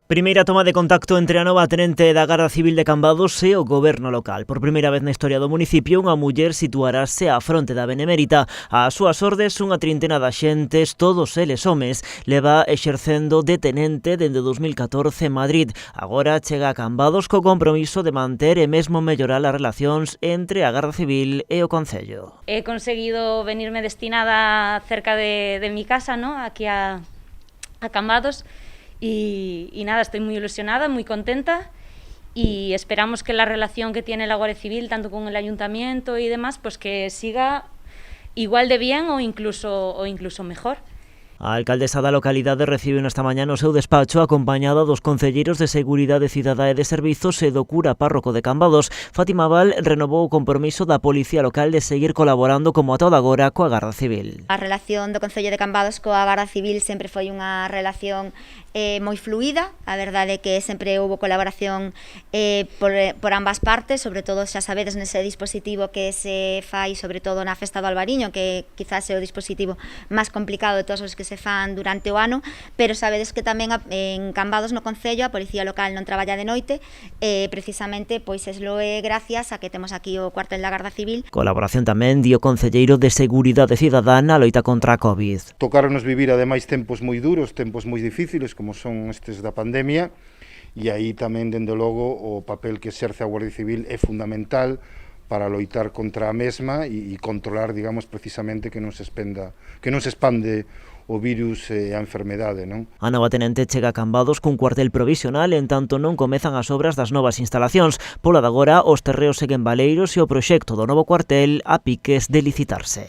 Primeira toma de contacto entre a nova tenente da Garda Civil de Cambados e o goberno local. Por primeira vez na historia do municipio, unha muller situarase á fronte da Benemérita. Ás súas ordes, unha trintena de axentes, todos eles homes, leva exercendo de tenente dende 2014 en Madrid. Agora chega a Cambados co compromiso de manter e mesmo mellorar as relacións entre a Garda Civil e o Concello. He conseguido venirme destinada cerca de mi casa, ¿no? Aquí a Cambados. Y nada, estoy muy ilusionada, muy contenta y esperamos que la relación que tiene la Guardia Civil, tanto con el Ayuntamiento y demás, pues que siga igual de bien o incluso mejor. A alcaldesa da localidade recibe esta mañá no seu despacho acompañada dos concelleiros de Seguridade Cidadá e de Servizos e do cura párroco de Cambados. Fátima Val renovou o compromiso da Policía Local de seguir colaborando como a toda agora coa Garda Civil. A relación do Concello de Cambados coa Garda Civil sempre foi unha relación moi fluida. A verdade é que sempre houve colaboración por ambas partes, sobre todo xa sabedes nese dispositivo que se fai sobre todo na Festa do Albariño, que quizás é o dispositivo máis complicado de todos os que se fan durante o ano, pero sabedes que tamén en Cambados no Concello a Policía Local non traballa de noite, precisamente pois eslo é gracias a que temos aquí o cuartel da Garda Civil. Colaboración tamén di o concelleiro de Seguridade Cidadá na loita contra a Covid. Tocaronos vivir ademais tempos moi duros, tempos moi difíciles como son estes da pandemia, e aí tamén dende logo o papel que exerce a Guardia Civil é fundamental para loitar contra a mesma e controlar, digamos, precisamente que non se expande o virus e a enfermedade, non? A nova tenente chega a Cambados cun cuartel provisional en tanto non comezan as obras das novas instalacións. Pola de agora, os terreos seguen baleiros e o proxecto do novo cuartel a piques de licitarse.